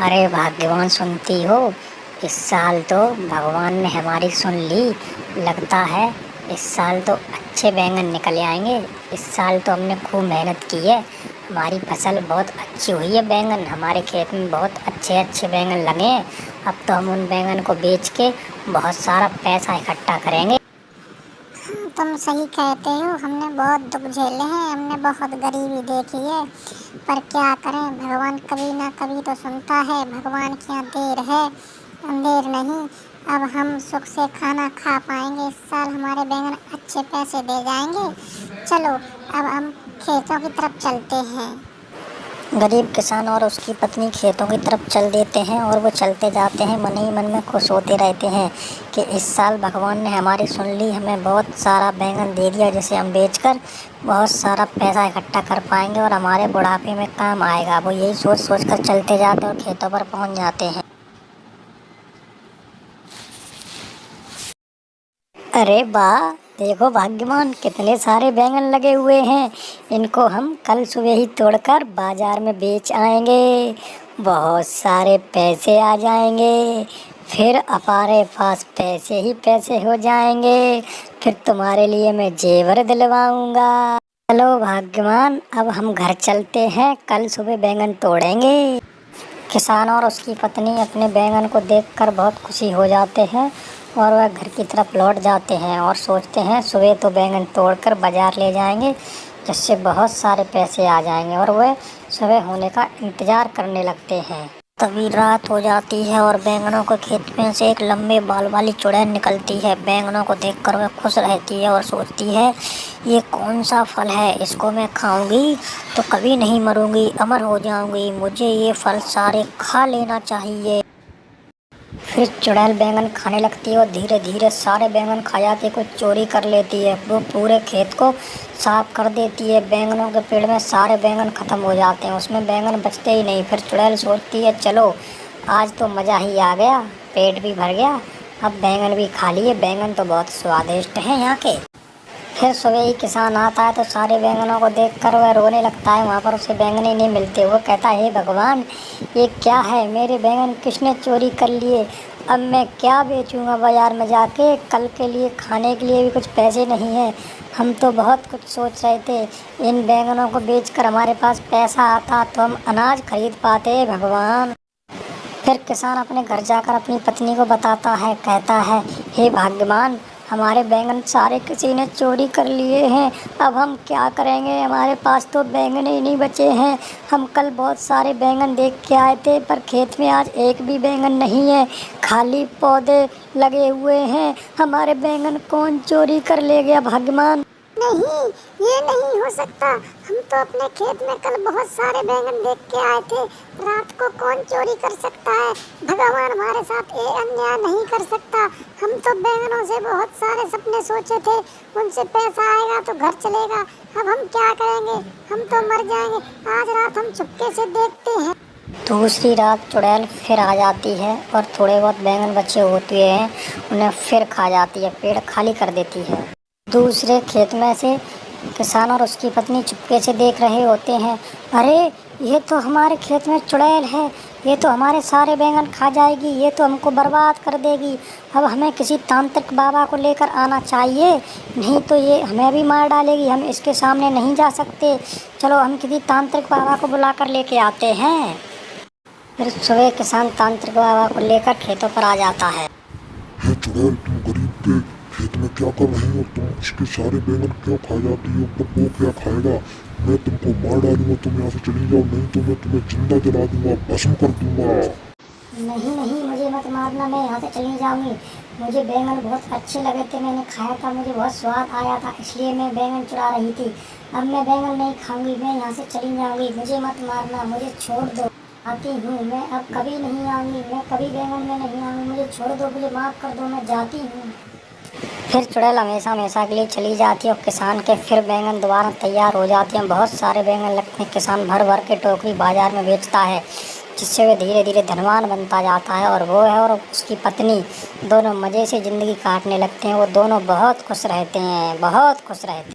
अरे भाग्यवान सुनती हो। इस साल तो भगवान ने हमारी सुन ली। लगता है इस साल तो अच्छे बैंगन निकल आएंगे। इस साल तो हमने खूब मेहनत की है। हमारी फसल बहुत अच्छी हुई है। बैंगन हमारे खेत में बहुत अच्छे अच्छे बैंगन लगे हैं। अब तो हम उन बैंगन को बेच के बहुत सारा पैसा इकट्ठा करेंगे। तुम सही कहते हो। हमने बहुत दुख झेले हैं, हमने बहुत गरीबी देखी है, पर क्या करें, भगवान कभी ना कभी तो सुनता है। भगवान की यहाँ देर है, अंधेर नहीं। अब हम सुख से खाना खा पाएंगे। इस साल हमारे बैंगन अच्छे पैसे दे जाएंगे। चलो अब हम खेतों की तरफ चलते हैं। गरीब किसान और उसकी पत्नी खेतों की तरफ चल देते हैं और वो चलते जाते हैं, मन ही मन में खुश होते रहते हैं कि इस साल भगवान ने हमारी सुन ली, हमें बहुत सारा बैंगन दे दिया जिसे हम बेचकर बहुत सारा पैसा इकट्ठा कर पाएंगे और हमारे बुढ़ापे में काम आएगा। वो यही सोच सोच कर चलते जाते और खेतों पर पहुंच जाते हैं। अरे वाह, देखो भाग्यवान, कितने सारे बैंगन लगे हुए हैं। इनको हम कल सुबह ही तोड़कर बाजार में बेच आएंगे। बहुत सारे पैसे आ जाएंगे। फिर हमारे पास पैसे ही पैसे हो जाएंगे। फिर तुम्हारे लिए मैं जेवर दिलवाऊंगा। चलो भाग्यवान, अब हम घर चलते हैं, कल सुबह बैंगन तोड़ेंगे। किसान और उसकी पत्नी अपने बैंगन को देखकर बहुत खुशी हो जाते हैं और वह घर की तरफ लौट जाते हैं और सोचते हैं सुबह तो बैंगन तोड़कर बाजार ले जाएंगे जिससे बहुत सारे पैसे आ जाएंगे, और वह सुबह होने का इंतज़ार करने लगते हैं। तभी रात हो जाती है और बैंगनों के खेत में से एक लंबे बाल वाली चुड़ैल निकलती है। बैंगनों को देखकर वह खुश रहती है और सोचती है, ये कौन सा फल है, इसको मैं खाऊंगी तो कभी नहीं मरूंगी, अमर हो जाऊंगी। मुझे ये फल सारे खा लेना चाहिए। फिर चुड़ैल बैंगन खाने लगती है और धीरे धीरे सारे बैंगन खा जाती है, कुछ चोरी कर लेती है। वो पूरे खेत को साफ कर देती है। बैंगनों के पेड़ में सारे बैंगन ख़त्म हो जाते हैं, उसमें बैंगन बचते ही नहीं। फिर चुड़ैल सोचती है, चलो आज तो मज़ा ही आ गया, पेट भी भर गया, अब बैंगन भी खा लिए। बैंगन तो बहुत स्वादिष्ट हैं यहाँ के। फिर सुबह ही किसान आता है तो सारे बैंगनों को देखकर वह रोने लगता है। वहाँ पर उसे बैंगन ही नहीं मिलते। वो कहता है, हे भगवान, ये क्या है, मेरे बैंगन किसने चोरी कर लिए। अब मैं क्या बेचूंगा बाज़ार में जाके, कल के लिए खाने के लिए भी कुछ पैसे नहीं हैं। हम तो बहुत कुछ सोच रहे थे, इन बैंगनों को बेचकर हमारे पास पैसा आता तो हम अनाज खरीद पाते। भगवान। फिर किसान अपने घर जाकर अपनी पत्नी को बताता है, कहता है, हे भाग्यवान, हमारे बैंगन सारे किसी ने चोरी कर लिए हैं। अब हम क्या करेंगे, हमारे पास तो बैंगन ही नहीं बचे हैं। हम कल बहुत सारे बैंगन देख के आए थे पर खेत में आज एक भी बैंगन नहीं है, खाली पौधे लगे हुए हैं। हमारे बैंगन कौन चोरी कर ले गया भगवान। नहीं, ये नहीं हो सकता। हम तो अपने खेत में कल बहुत सारे बैंगन देख के आए थे। रात को कौन चोरी कर सकता है। भगवान हमारे साथ ये अन्याय नहीं कर सकता। हम तो बैंगनों से बहुत सारे सपने सोचे थे, उनसे पैसा आएगा तो घर चलेगा। अब हम क्या करेंगे, हम तो मर जाएंगे। आज रात हम चुपके से देखते हैं। दूसरी रात चुड़ैल फिर आ जाती है और थोड़े बहुत बैंगन बचे होते हैं उन्हें फिर खा जाती है, पेड़ खाली कर देती है। दूसरे खेत में से किसान और उसकी पत्नी चुपके से देख रहे होते हैं। अरे, ये तो हमारे खेत में चुड़ैल है, ये तो हमारे सारे बैंगन खा जाएगी, ये तो हमको बर्बाद कर देगी। अब हमें किसी तांत्रिक बाबा को लेकर आना चाहिए, नहीं तो ये हमें भी मार डालेगी। हम इसके सामने नहीं जा सकते। चलो हम किसी तांत्रिक बाबा को बुला कर लेके आते हैं। फिर सुबह किसान तांत्रिक बाबा को लेकर खेतों पर आ जाता है। हे चुड़ैल, तुम गरीब के खेत में क्या कर रही हो? तुम उसके सारे बैंगन क्यों खा जाती हो? तब वो क्या खाएगा? मैं तुमको मार डालूंगा, तुम यहाँ से चली जाओ, नहीं तो मैं तुम्हें जिंदा जला दूंगा, भस्म कर दूंगा। नहीं नहीं, मुझे मत मारना, मैं यहाँ से चली जाऊँगी। मुझे बैंगन बहुत अच्छे लगे थे, मैंने खाया था, मुझे बहुत स्वाद आया था, इसलिए मैं बैंगन चुरा रही थी। अब मैं बैंगन नहीं खाऊंगी, मैं यहाँ से चली जाऊँगी। मुझे मत मारना, मुझे छोड़ दो। आती हूँ, मैं अब कभी नहीं आऊँगी, मैं कभी बैंगन में नहीं आऊँगी। मुझे छोड़ दो, मुझे माफ़ कर दो, मैं जाती हूँ। फिर चुड़ैल हमेशा हमेशा के लिए चली जाती है और किसान के फिर बैंगन दोबारा तैयार हो जाते हैं। बहुत सारे बैंगन लगते हैं। किसान भर भर के टोकरी बाजार में बेचता है, जिससे वह धीरे धीरे धनवान बनता जाता है। और वो है और उसकी पत्नी दोनों मज़े से ज़िंदगी काटने लगते हैं। वो दोनों बहुत खुश रहते हैं, बहुत खुश रहते हैं।